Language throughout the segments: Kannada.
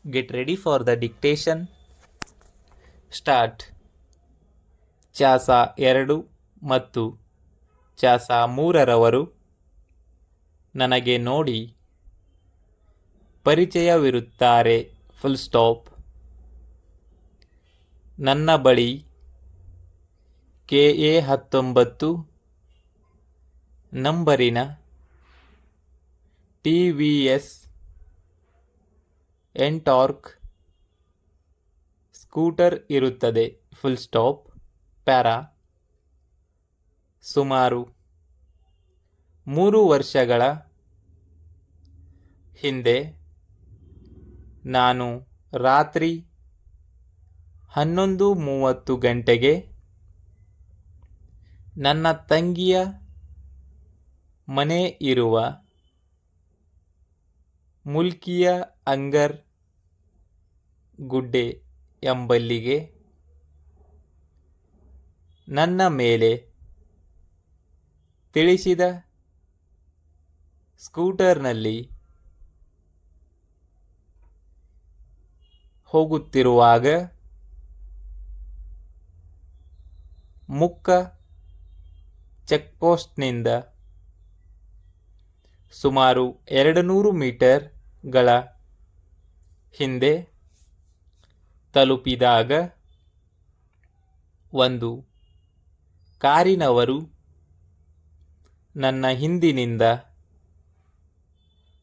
Get ready for the dictation. Start. ಚಾಸ 2 ಮತ್ತು ಚಾಸ 3ರವರು ನನಗೆ ನೋಡಿ ಪರಿಚಯವಿರುತ್ತಾರೆ. Full stop. ನನ್ನ ಬಳಿ KA-19 ನಂಬರಿನ TVS ಎಂಟಾರ್ಕ್ ಸ್ಕೂಟರ್ ಇರುತ್ತದೆ. Full stop. ಪ್ಯಾರಾ. ಸುಮಾರು 3 ವರ್ಷಗಳ ಹಿಂದೆ ನಾನು ರಾತ್ರಿ 11:30 ಗಂಟೆಗೆ ನನ್ನ ತಂಗಿಯ ಮನೆ ಇರುವ ಮುಲ್ಕಿಯ ಅಂಗರ್ ಗುಡ್ಡೆ ಎಂಬಲ್ಲಿಗೆ ನನ್ನ ಮೇಲೆ ತಿಳಿಸಿದ ಸ್ಕೂಟರ್ನಲ್ಲಿ ಹೋಗುತ್ತಿರುವಾಗ ಮುಕ್ಕ ಚೆಕ್ಪೋಸ್ಟ್ನಿಂದ ಸುಮಾರು 200 ಮೀಟರ್ಗಳ ಹಿಂದೆ ತಲುಪಿದಾಗ ಒಂದು ಕಾರಿನವರು ನನ್ನ ಹಿಂದಿನಿಂದ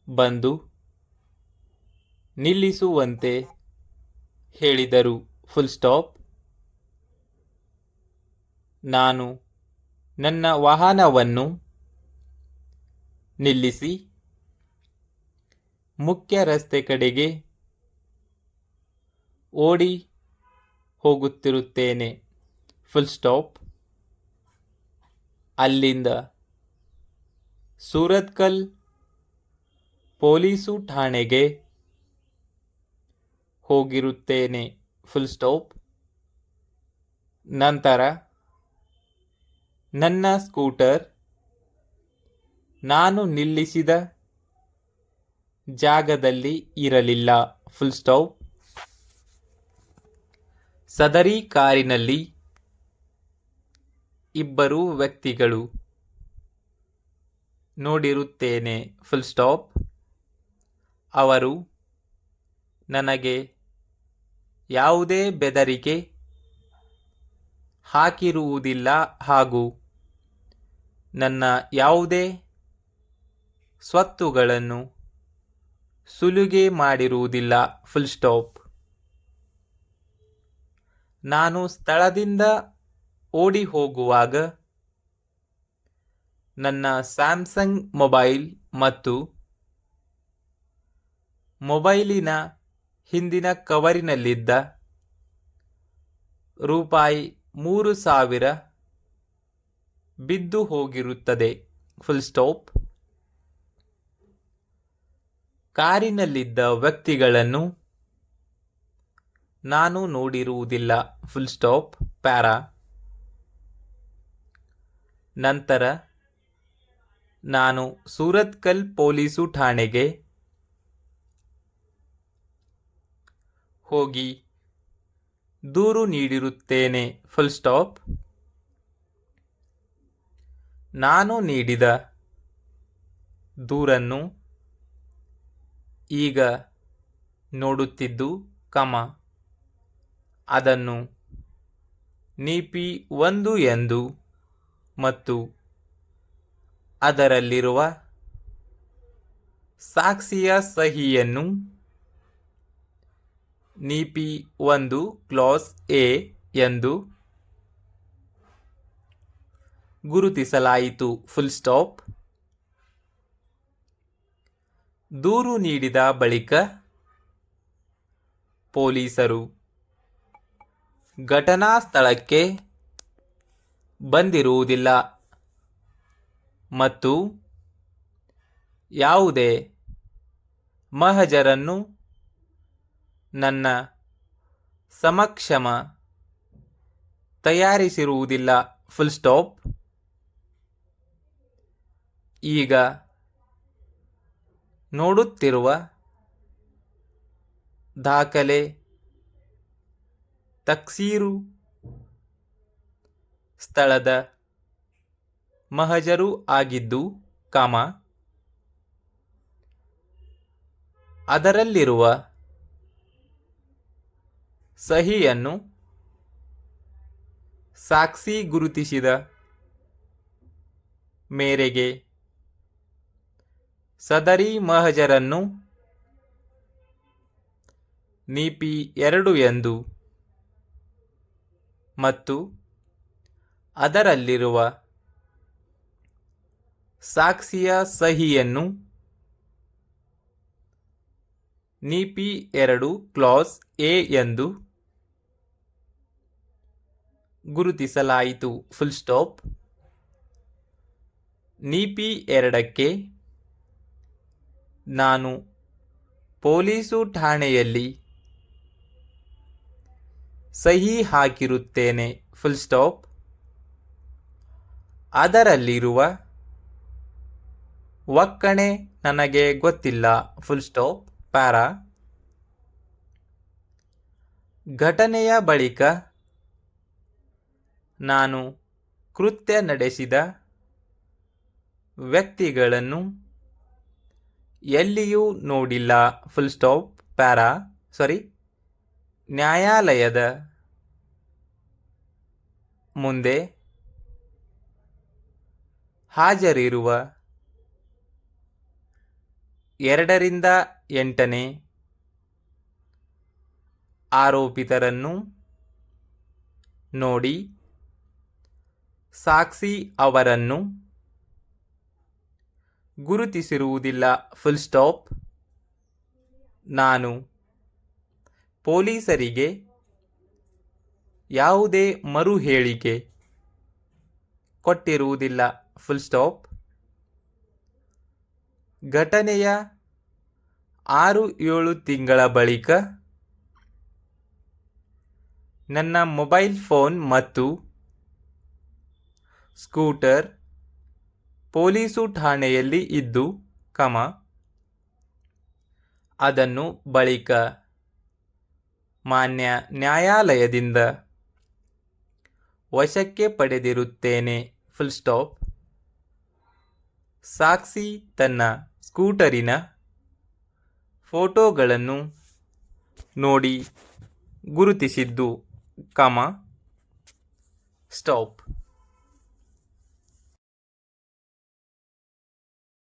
ಬಂದು ನಿಲ್ಲಿಸುವಂತೆ ಹೇಳಿದರು. Full stop. ನಾನು ನನ್ನ ವಾಹನವನ್ನು ನಿಲ್ಲಿಸಿ ಮುಖ್ಯ ರಸ್ತೆ ಕಡೆಗೆ ಓಡಿ ಹೋಗುತ್ತಿರುತ್ತೇನೆ. Full stop. ಅಲ್ಲಿಂದ ಸೂರತ್ಕಲ್ ಪೊಲೀಸು ಠಾಣೆಗೆ ಹೋಗಿರುತ್ತೇನೆ. Full stop. ನಂತರ ನನ್ನ ಸ್ಕೂಟರ್ ನಾನು ನಿಲ್ಲಿಸಿದ ಜಾಗದಲ್ಲಿ ಇರಲಿಲ್ಲ. Full stop. ಸದರಿ ಕಾರಿನಲ್ಲಿ 2 ವ್ಯಕ್ತಿಗಳು ನೋಡಿರುತ್ತೇನೆ. Full stop. ಅವರು ನನಗೆ ಯಾವುದೇ ಬೆದರಿಕೆ ಹಾಕಿರುವುದಿಲ್ಲ ಹಾಗೂ ನನ್ನ ಯಾವುದೇ ಸ್ವತ್ತುಗಳನ್ನು ಸುಲಿಗೆ ಮಾಡಿರುವುದಿಲ್ಲ. Full stop. ನಾನು ಸ್ಥಳದಿಂದ ಓಡಿ ಹೋಗುವಾಗ ನನ್ನ ಸ್ಯಾಮ್ಸಂಗ್ ಮೊಬೈಲ್ ಮತ್ತು ಮೊಬೈಲಿನ ಹಿಂದಿನ ಕವರಿನಲ್ಲಿದ್ದ ₹3,000 ಬಿದ್ದು ಹೋಗಿರುತ್ತದೆ. Full stop. ಕಾರಿನಲ್ಲಿದ್ದ ವ್ಯಕ್ತಿಗಳನ್ನು ನಾನು ನೋಡಿರುವುದಿಲ್ಲ. Full stop. ಪ್ಯಾರಾ. ನಂತರ ನಾನು ಸೂರತ್ಕಲ್ ಪೊಲೀಸು ಠಾಣೆಗೆ ಹೋಗಿ ದೂರು ನೀಡಿರುತ್ತೇನೆ. Full stop. ನಾನು ನೀಡಿದ ದೂರನ್ನು ಈಗ ನೋಡುತ್ತಿದ್ದು, ಅದನ್ನು ನೀಪಿ-1 ಎಂದು ಮತ್ತು ಅದರಲ್ಲಿರುವ ಸಾಕ್ಷಿಯ ಸಹಿಯನ್ನು ನೀಪಿ-1 ಕ್ಲಾಸ್ ಎ ಎಂದು ಗುರುತಿಸಲಾಯಿತು. Full stop. ದೂರು ನೀಡಿದ ಬಳಿಕ ಪೊಲೀಸರು ಘಟನಾ ಸ್ಥಳಕ್ಕೆ ಬಂದಿರುವುದಿಲ್ಲ ಮತ್ತು ಯಾವುದೇ ಮಹಜರನ್ನು ನನ್ನ ಸಮಕ್ಷಮ ತಯಾರಿಸಿರುವುದಿಲ್ಲ. Full stop. ಈಗ ನೋಡುತ್ತಿರುವ ದಾಖಲೆ ತಕ್ಸೀರು ಸ್ಥಳದ ಮಹಜರು ಆಗಿದ್ದು, ಅದರಲ್ಲಿರುವ ಸಹಿಯನ್ನು ಸಾಕ್ಷಿ ಗುರುತಿಸಿದ ಮೇರೆಗೆ ಸದರಿ ಮಹಜರನ್ನು ನೀಪಿ 2 ಎಂದು ಮತ್ತು ಅದರಲ್ಲಿರುವ ಸಾಕ್ಷಿಯ ಸಹಿಯನ್ನು ನೀಪಿ 2 ಕ್ಲಾಸ್ ಎ ಎಂದು ಗುರುತಿಸಲಾಯಿತು. Full stop. ನೀಪಿ 2ಕ್ಕೆ ನಾನು ಪೊಲೀಸು ಠಾಣೆಯಲ್ಲಿ ಸಹಿ ಹಾಕಿರುತ್ತೇನೆ. Full stop. ಅದರಲ್ಲಿರುವ ಒಕ್ಕಣೆ ನನಗೆ ಗೊತ್ತಿಲ್ಲ. Full stop. ಪ್ಯಾರಾ. ಘಟನೆಯ ಬಳಿಕ ನಾನು ಕೃತ್ಯ ನಡೆಸಿದ ವ್ಯಕ್ತಿಗಳನ್ನು ಎಲ್ಲಿಯೂ ನೋಡಿಲ್ಲ. Full stop. ಪ್ಯಾರಾ. ನ್ಯಾಯಾಲಯದ ಮುಂದೆ ಹಾಜರಿರುವ 2 ರಿಂದ 8ನೇ ಆರೋಪಿತರನ್ನು ನೋಡಿ ಸಾಕ್ಷಿ ಅವರನ್ನು ಗುರುತಿಸಿರುವುದಿಲ್ಲ. Full stop. ನಾನು ಪೊಲೀಸರಿಗೆ ಯಾವುದೇ ಮರು ಹೇಳಿಕೆ ಕೊಟ್ಟಿರುವುದಿಲ್ಲ. Full stop. ಘಟನೆಯ 6-7 ತಿಂಗಳ ಬಳಿಕ ನನ್ನ ಮೊಬೈಲ್ ಫೋನ್ ಮತ್ತು ಸ್ಕೂಟರ್ ಪೊಲೀಸು ಠಾಣೆಯಲ್ಲಿ ಇದ್ದು, ಅದನ್ನು ಬಳಿಕ ಮಾನ್ಯ ನ್ಯಾಯಾಲಯದಿಂದ ವಶಕ್ಕೆ ಪಡೆದಿರುತ್ತೇನೆ. Full stop. ಸಾಕ್ಷಿ ತನ್ನ ಸ್ಕೂಟರಿನ ಫೋಟೋಗಳನ್ನು ನೋಡಿ ಗುರುತಿಸಿದ್ದು, ಸ್ಟಾಪ್.